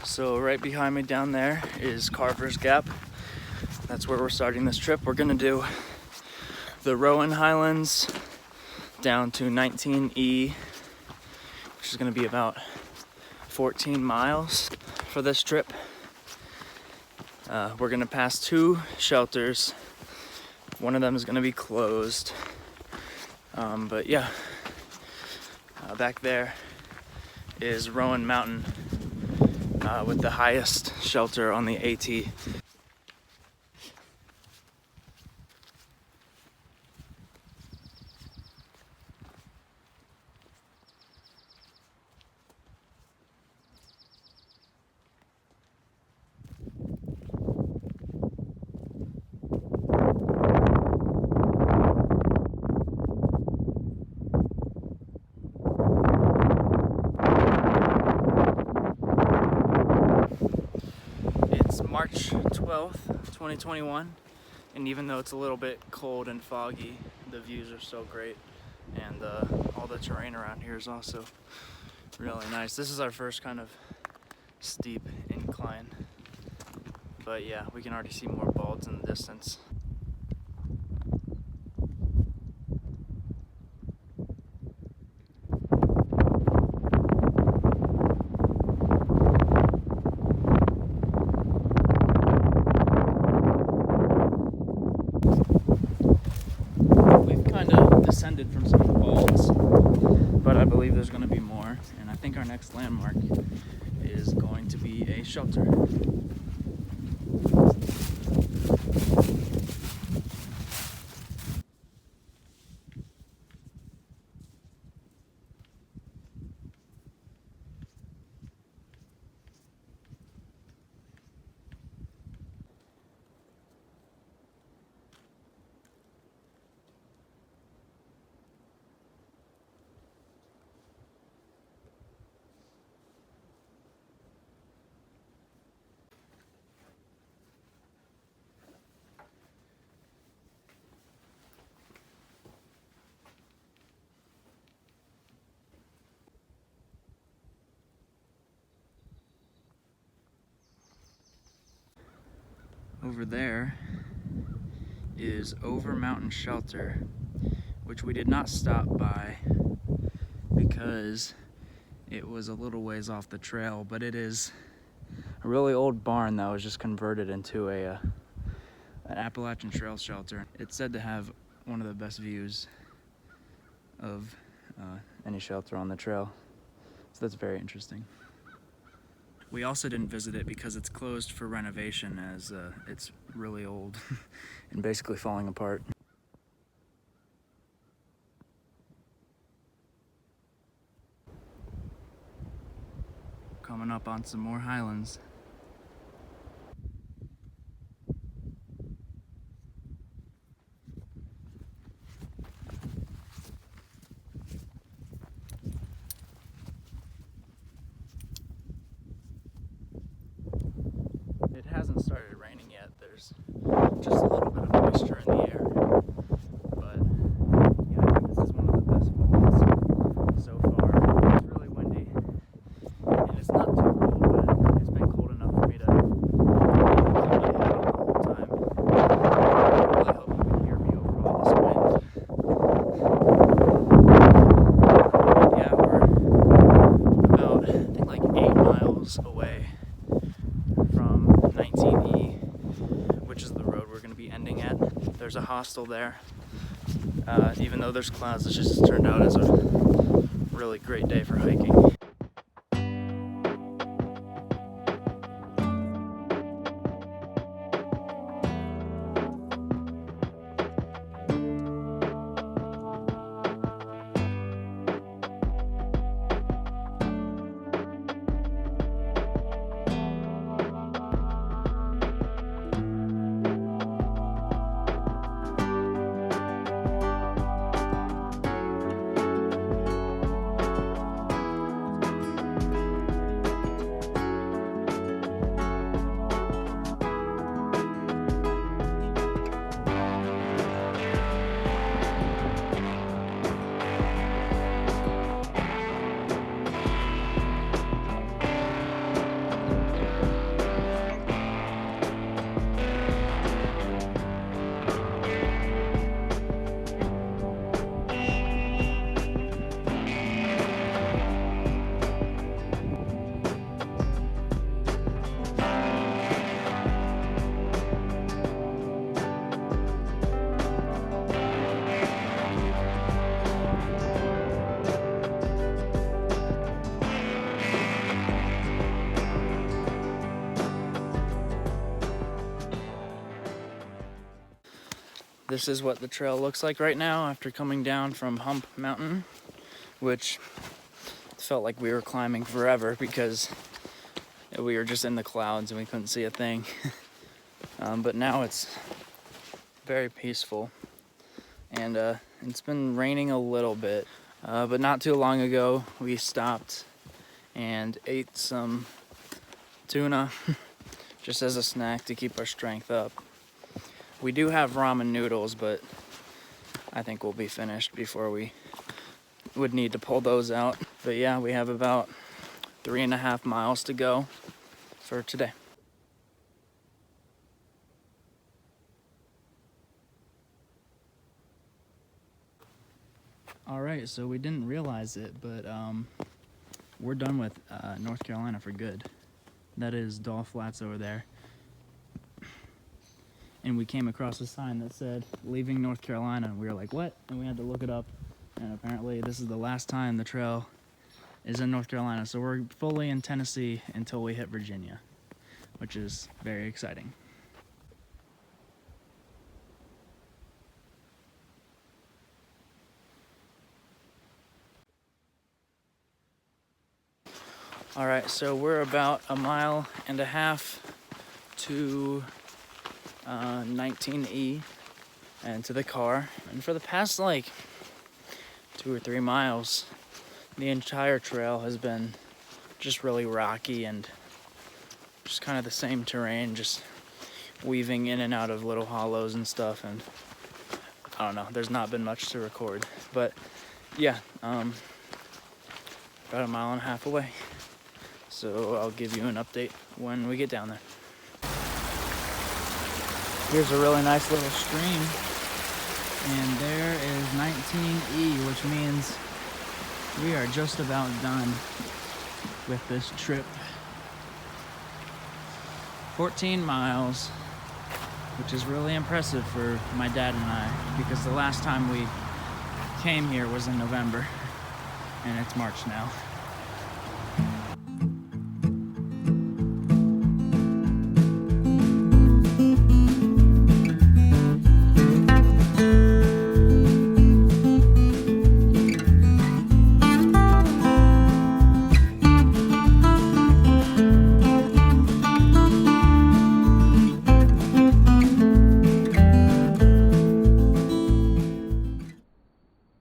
So right behind me down there is Carvers Gap. That's where we're starting this trip. We're gonna do the Roan Highlands down to 19E, which is gonna be about 14 miles for this trip. We're gonna pass two shelters. One of them is gonna be closed. But yeah, back there is Roan Mountain with the highest shelter on the AT. March 12th, 2021, and even though it's a little bit cold and foggy, the views are so great, and all the terrain around here is also really nice. This is our first kind of steep incline, but yeah, we can already see more balds in the distance. Descended from some balds, but I believe there's going to be more, and I think our next landmark is going to be a shelter. Over there is Over Mountain Shelter, which we did not stop by because it was a little ways off the trail, but it is a really old barn that was just converted into an Appalachian Trail shelter. It's said to have one of the best views of any shelter on the trail, so that's very interesting. We also didn't visit it because it's closed for renovation, as it's really old and basically falling apart. Coming up on some more highlands. It hasn't started raining yet. There's just a little bit of moisture in the air. But yeah, I think this is one of the best falls so far. It's really windy and it's not too cold, but it's been cold enough for me to keep my head on the whole time. I really hope you can hear me over all this wind. But yeah, we're about, I think, like 8 miles away from 19E, which is the road we're going to be ending at. There's a hostel there. Even though there's clouds, it just turned out as a really great day for hiking. This is what the trail looks like right now after coming down from Hump Mountain, which felt like we were climbing forever because we were just in the clouds and we couldn't see a thing. But now it's very peaceful, and it's been raining a little bit, but not too long ago we stopped and ate some tuna just as a snack to keep our strength up. We do have ramen noodles, but I think we'll be finished before we would need to pull those out. But yeah, we have about 3.5 miles to go for today. All right, so we didn't realize it, but we're done with North Carolina for good. That is Doll Flats over there. And we came across a sign that said, leaving North Carolina, and we were like, what? And we had to look it up, and apparently this is the last time the trail is in North Carolina. So we're fully in Tennessee until we hit Virginia, which is very exciting. All right, so we're about 1.5 miles to 19E and to the car. And for the past like 2 or 3 miles, the entire trail has been just really rocky and just kind of the same terrain, just weaving in and out of little hollows and stuff. And I don't know, there's not been much to record, but yeah, about 1.5 miles away. So I'll give you an update when we get down there. Here's a really nice little stream, and there is 19E, which means we are just about done with this trip. 14 miles, which is really impressive for my dad and I, because the last time we came here was in November, and it's March now.